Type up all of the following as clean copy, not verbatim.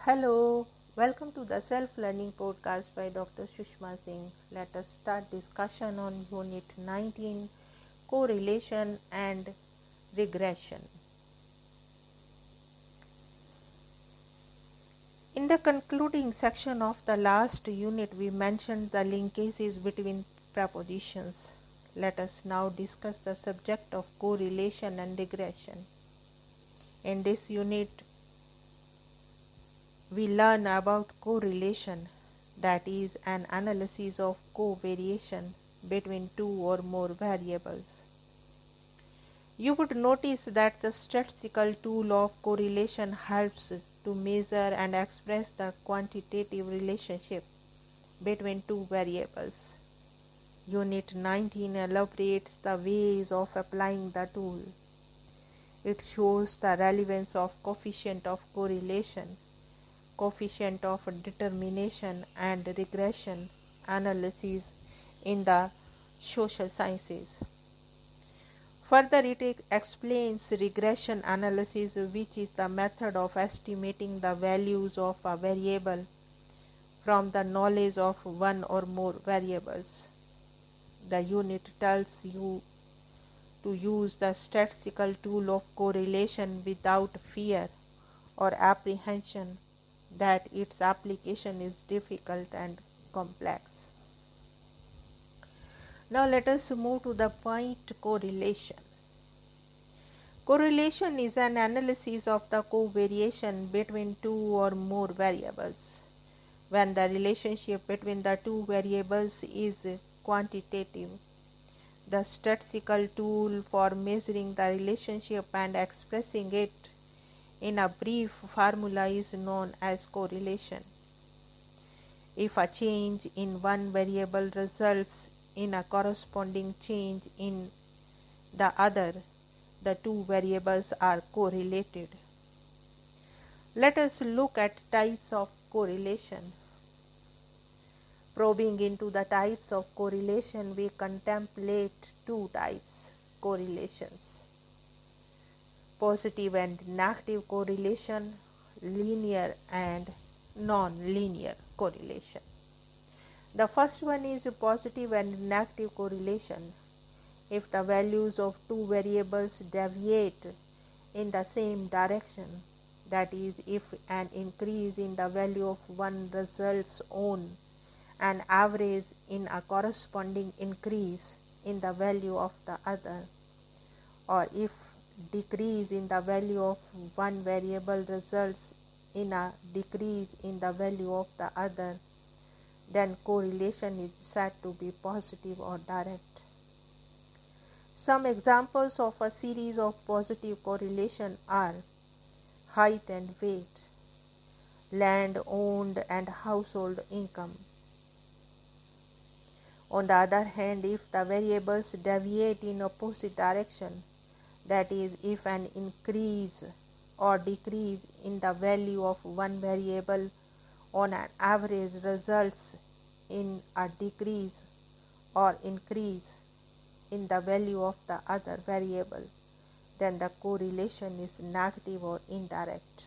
Hello, welcome to the Self-Learning Podcast by Dr. Sushma Singh. Let us start discussion on Unit 19, Correlation and Regression. In the concluding section of the last unit, we mentioned the linkages between propositions. Let us now discuss the subject of correlation and regression. In this unit, we learn about correlation, that is, an analysis of covariation between two or more variables. You would notice that the statistical tool of correlation helps to measure and express the quantitative relationship between two variables. Unit 19 elaborates the ways of applying the tool. It shows the relevance of coefficient of correlation, coefficient of determination, and regression analysis in the social sciences. Further, it explains regression analysis, which is the method of estimating the values of a variable from the knowledge of one or more variables. The unit tells you to use the statistical tool of correlation without fear or apprehension that its application is difficult and complex. Now let us move to the point correlation. Correlation is an analysis of the covariation between two or more variables. When the relationship between the two variables is quantitative, the statistical tool for measuring the relationship and expressing it in a brief formula is known as correlation. If a change in one variable results in a corresponding change in the other, the two variables are correlated. Let us look at types of correlation. Probing into the types of correlation, we contemplate two types correlations: positive and negative correlation, linear and non-linear correlation. The first one is positive and negative correlation. If the values of two variables deviate in the same direction, that is, if an increase in the value of one results on an average in a corresponding increase in the value of the other, or if decrease in the value of one variable results in a decrease in the value of the other, then correlation is said to be positive or direct. Some examples of a series of positive correlation are height and weight, land owned and household income. On the other hand, if the variables deviate in opposite direction, that is, if an increase or decrease in the value of one variable on an average results in a decrease or increase in the value of the other variable, then the correlation is negative or indirect.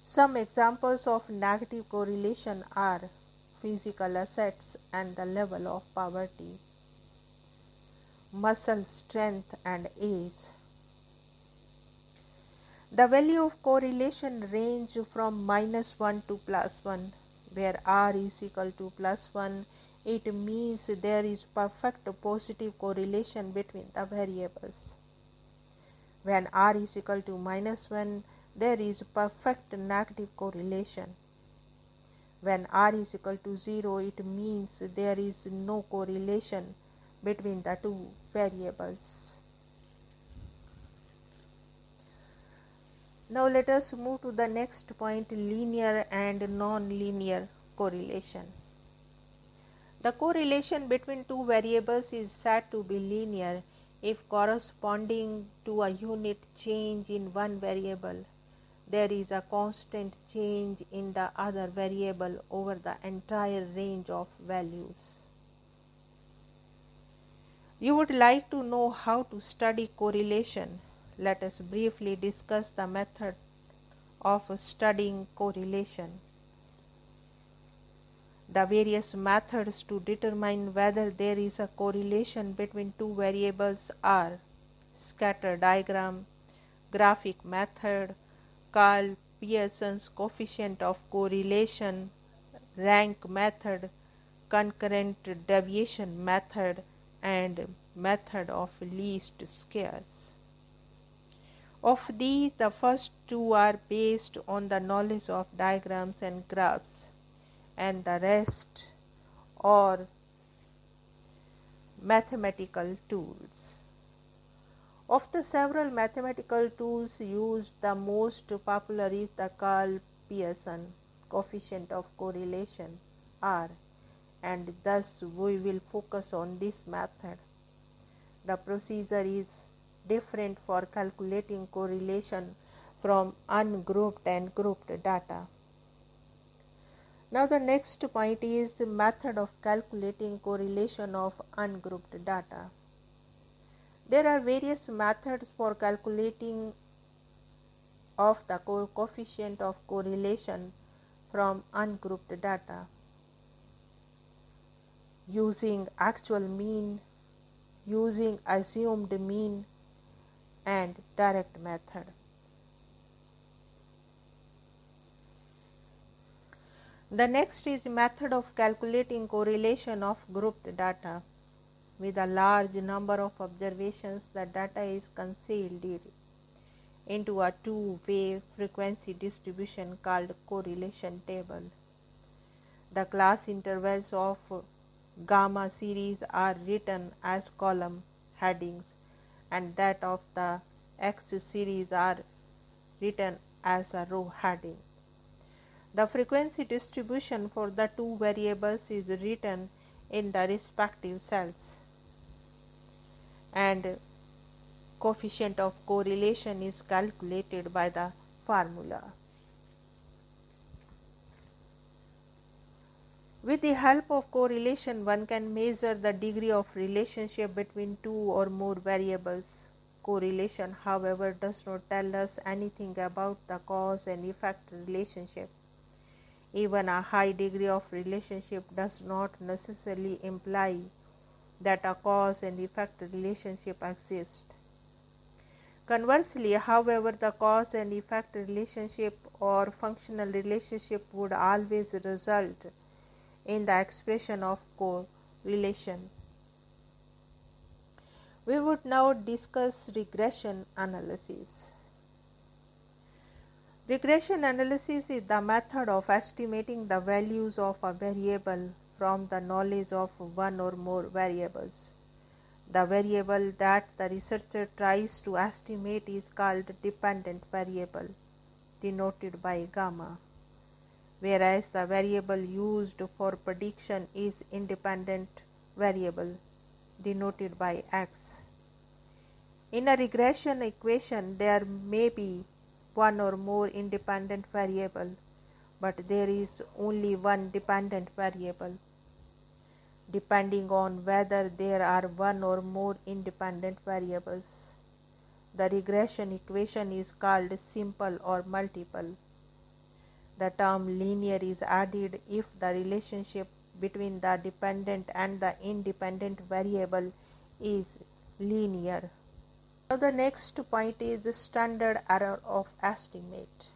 Some examples of negative correlation are physical assets and the level of poverty, muscle strength and age. The value of correlation range from -1 to +1, where r is equal to +1. It means there is perfect positive correlation between the variables. When r is equal to -1, there is perfect negative correlation. When r is equal to 0, it means there is no correlation between the two variables. Now let us move to the next point, linear and non-linear correlation. The correlation between two variables is said to be linear if corresponding to a unit change in one variable, there is a constant change in the other variable over the entire range of values. You would like to know how to study correlation. Let us briefly discuss the method of studying correlation. The various methods to determine whether there is a correlation between two variables are scatter diagram, graphic method, Carl Pearson's coefficient of correlation, rank method, concurrent deviation method, and method of least squares. Of these, the first two are based on the knowledge of diagrams and graphs, and the rest are mathematical tools. Of the several mathematical tools used, the most popular is the Carl Pearson coefficient of correlation R, and thus we will focus on this method. The procedure is different for calculating correlation from ungrouped and grouped data. Now the next point is the method of calculating correlation of ungrouped data. There are various methods for calculating of the coefficient of correlation from ungrouped data, using actual mean, using assumed mean, and direct method. The next is method of calculating correlation of grouped data. With a large number of observations, the data is concealed into a two-way frequency distribution called correlation table. The class intervals of gamma series are written as column headings, and that of the X series are written as a row heading. The frequency distribution for the two variables is written in the respective cells, and coefficient of correlation is calculated by the formula. With the help of correlation, one can measure the degree of relationship between two or more variables. Correlation, however, does not tell us anything about the cause and effect relationship. Even a high degree of relationship does not necessarily imply that a cause and effect relationship exists. Conversely, however, the cause and effect relationship or functional relationship would always result in the expression of correlation. We would now discuss regression analysis. Regression analysis is the method of estimating the values of a variable from the knowledge of one or more variables. The variable that the researcher tries to estimate is called dependent variable, denoted by gamma, whereas the variable used for prediction is independent variable, denoted by x. In a regression equation, there may be one or more independent variable, but there is only one dependent variable. Depending on whether there are one or more independent variables, the regression equation is called simple or multiple. The term linear is added if the relationship between the dependent and the independent variable is linear. Now the next point is standard error of estimate.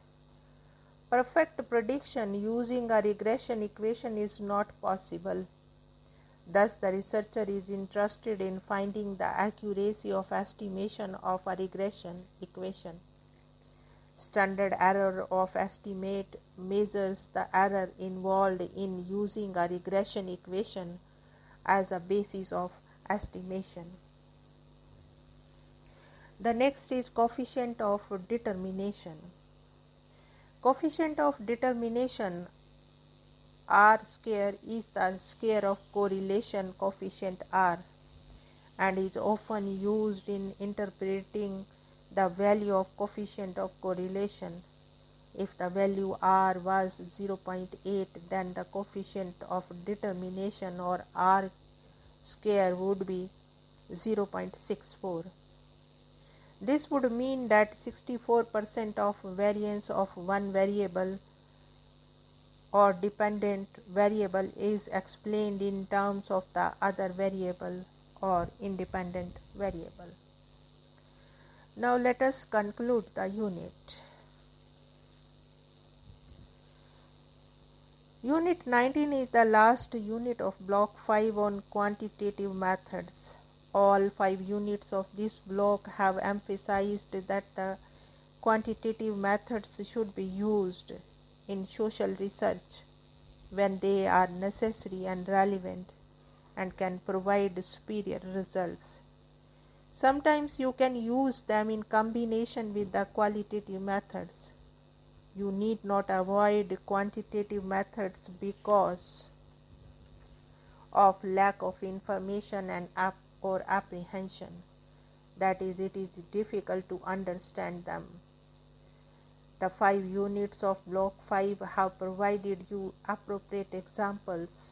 Perfect prediction using a regression equation is not possible. Thus, the researcher is interested in finding the accuracy of estimation of a regression equation. Standard error of estimate measures the error involved in using a regression equation as a basis of estimation. The next is coefficient of determination. Coefficient of determination R square is the square of correlation coefficient R and is often used in interpreting the value of coefficient of correlation. If the value R was 0.8, then the coefficient of determination or R square would be 0.64. This would mean that 64% of variance of one variable or dependent variable is explained in terms of the other variable or independent variable. Now let us conclude the unit. Unit 19 is the last unit of block 5 on quantitative methods. All 5 units of this block have emphasized that the quantitative methods should be used in social research when they are necessary and relevant and can provide superior results. Sometimes you can use them in combination with the qualitative methods. You need not avoid quantitative methods because of lack of information and or apprehension. That is, it is difficult to understand them. The 5 units of block 5 have provided you appropriate examples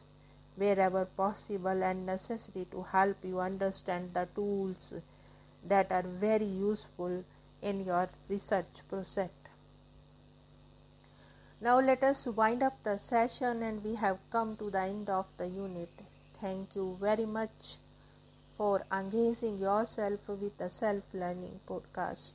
wherever possible and necessary to help you understand the tools that are very useful in your research process. Now let us wind up the session, and we have come to the end of the unit. Thank you very much for engaging yourself with the Self-Learning podcast.